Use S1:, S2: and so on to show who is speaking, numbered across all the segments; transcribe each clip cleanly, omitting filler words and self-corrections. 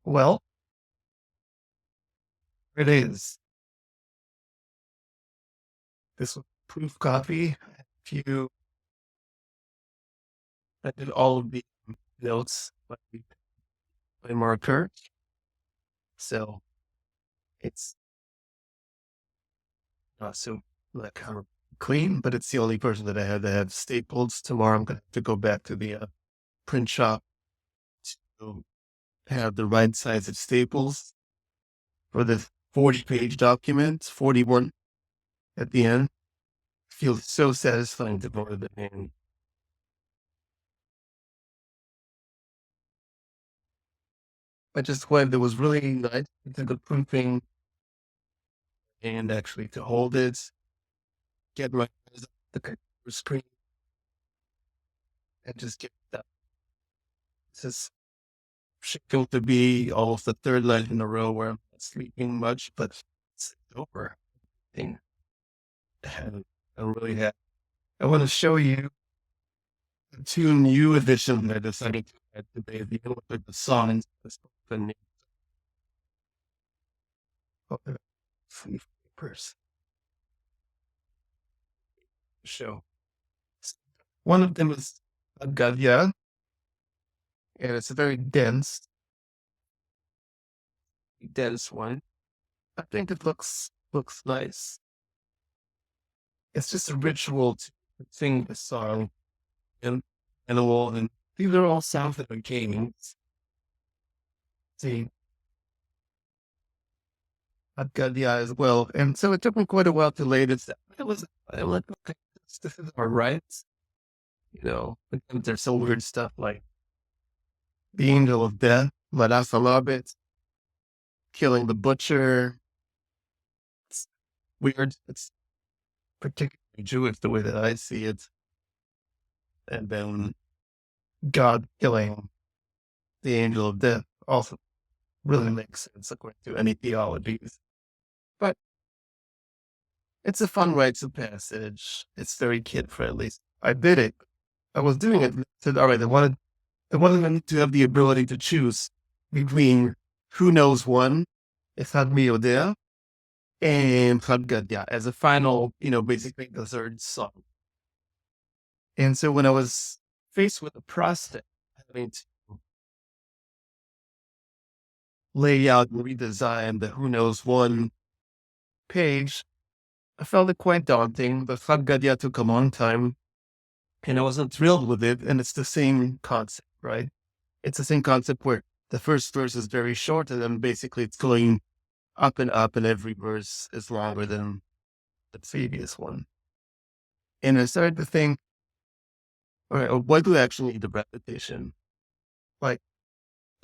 S1: Well, it is. This was proof copy. If you, I did all of the notes by marker, so it's not so like kind of clean, but it's the only version that I had that had staples. Tomorrow I'm going to have to go back to the print shop to have the right size of staples for the 40-page document, 41 at the end. Feels so satisfying to vote it in. I just went, it was really nice to the proofing and actually to hold it, get my eyes on the computer screen and just get that. This is scheduled to be almost the third night in a row where I'm not sleeping much, but it's over. And I'm really happy. I want to show you the two new editions that I decided to add today. The one with the songs, the name of the sleep papers show. One of them is a Gadya, and it's a very dense one. I think it looks nice. It's just a ritual to sing the song and all, and these are all sounds that are gamings. See, I've got the eye as well, and so it took me quite a while to lay this. I'm like, okay, this is all right. But then there's some weird stuff like the angel of death, Ladassalabit, killing the butcher. It's weird. It's particularly Jewish the way that I see it, and then God killing the angel of death also really makes sense according to any theologies. But it's a fun rites of passage. It's very kid friendly. I did it. I was doing it. Said, all right, I wanted them to have the ability to choose between who knows one, Echad Mi Yodea, and Gadya as a final, basically the third song. And so when I was faced with the process, having to lay out and redesign the who knows one page, I felt it quite daunting. The Haggadah took a long time, and I wasn't thrilled with it. And it's the same concept, right? It's the same concept where the first verse is very short, and then basically it's going up, and every verse is longer than the previous one. And I started to think, all right, well, why do I actually need the repetition? Like,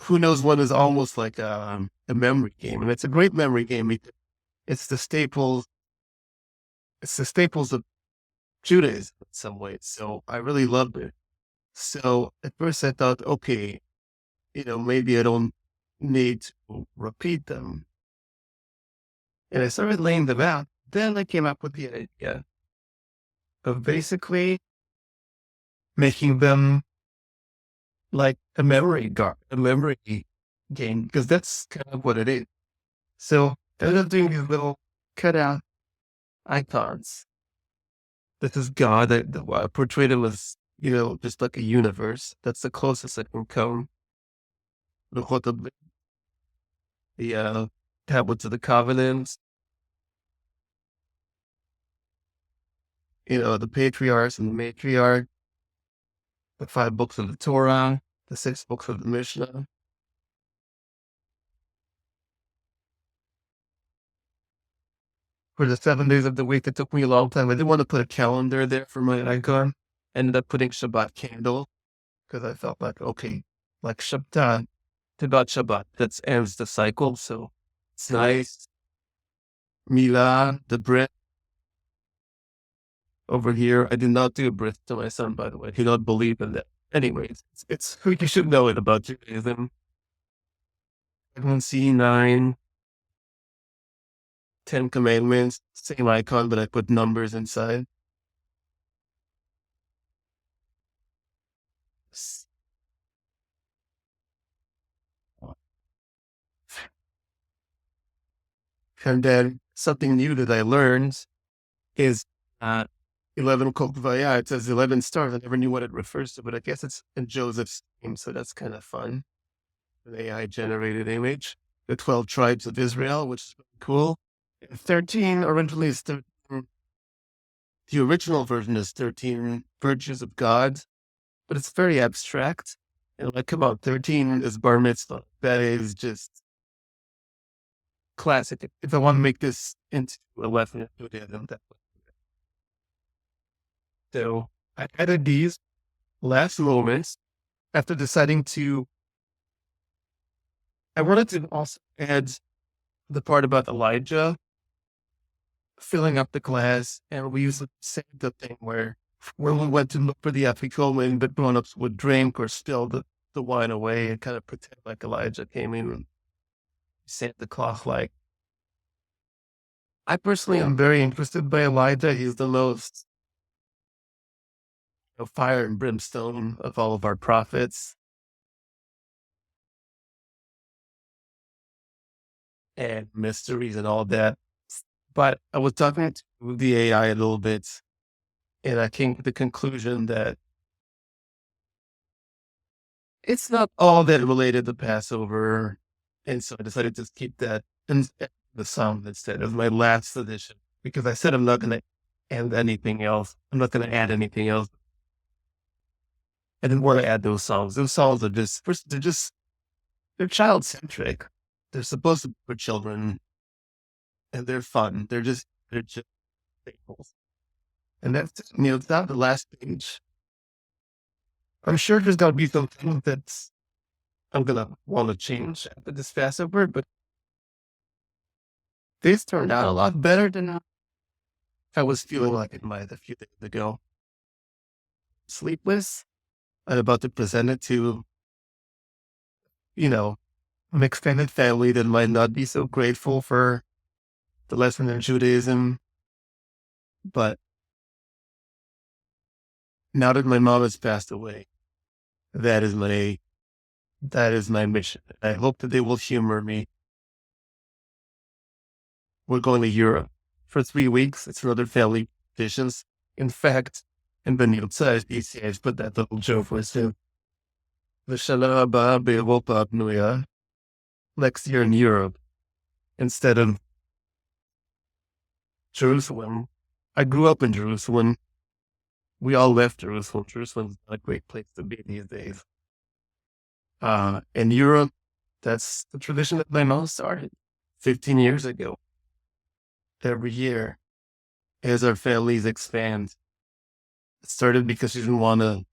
S1: who knows what is almost like a memory game, and it's a great memory game. It's the staples. It's the staples of Judaism in some ways. So I really loved it. So at first I thought, okay, maybe I don't need to repeat them. And I started laying them out. Then I came up with the idea of basically making them like a memory game, because that's kind of what it is. So instead of doing these little cutout icons, this is God. I portrayed him as, just like a universe. That's the closest I can come. The tablets of the covenants, the patriarchs and the matriarch, the 5 books of the Torah, the 6 books of the Mishnah. For the 7 days of the week, it took me a long time. I didn't want to put a calendar there for my icon. Ended up putting Shabbat candle because I felt like, okay, like Shabbat, Shabbat, that ends the cycle. So it's nice. Milah, the bread over here. I did not do a brit to my son, by the way. He don't believe in that. Anyways, it's you should know it about Judaism. I don't see 9, 10 commandments, same icon, but I put numbers inside. And then something new that I learned is 11 Kokvaya. It says 11 stars. I never knew what it refers to, but I guess it's in Joseph's name, so that's kind of fun. An AI generated image. The 12 tribes of Israel, which is really cool. 13 originally is 13. The original version is 13 virtues of God, but it's very abstract. And like, come on, 13 is bar mitzvah. That is just classic. If I want to make this into a lesson in Judaism, that way. So I added these last moments after deciding to. I wanted to also add the part about Elijah filling up the glass, and we used the same thing where when we went to look for the afikomen, the grown-ups would drink or spill the wine away and kind of pretend like Elijah came in and Santa Claus like. I personally am very interested by Elijah. He's the most fire and brimstone of all of our prophets. And mysteries and all that. But I was talking to the AI a little bit, and I came to the conclusion that it's not all that related to Passover. And so I decided to keep that in the sound instead of my last edition, because I said I'm not going to add anything else. I'm not going to add anything else. I didn't want to add those songs. Those songs are they're child centric. They're supposed to be for children, and they're fun. They're just staples. And that's, it's not the last page. I'm sure there's got to be something that's I'm going to want to change after this Passover, but this turned out a lot better than I was feeling like it might a few days ago. Sleepless. I'm about to present it to, an extended family that might not be so grateful for the lesson in Judaism. But now that my mom has passed away, that is my mission. I hope that they will humor me. We're going to Europe for 3 weeks. It's another family traditions. In fact, in the new size PCH, put that little joke was too. L'shana haba be'Europa pnuya. Next year in Europe, instead of Jerusalem. I grew up in Jerusalem. We all left Jerusalem. Jerusalem's not a great place to be these days. In Europe, that's the tradition that my mom started 15 years ago. Every year, as our families expand, it started because she didn't want to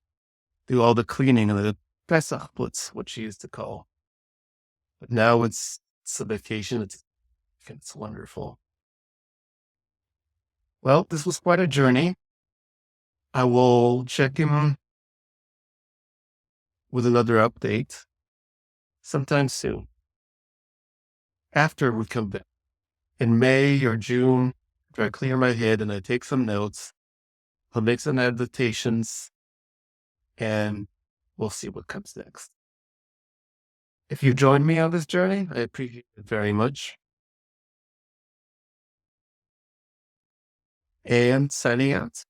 S1: do all the cleaning and the Pesach, what she used to call. But now it's a vacation. It's wonderful. Well, this was quite a journey. I will check in with another update sometime soon. After we come back in May or June, after I clear my head and I take some notes, I'll make some adaptations, and we'll see what comes next. If you join me on this journey, I appreciate it very much. And signing out.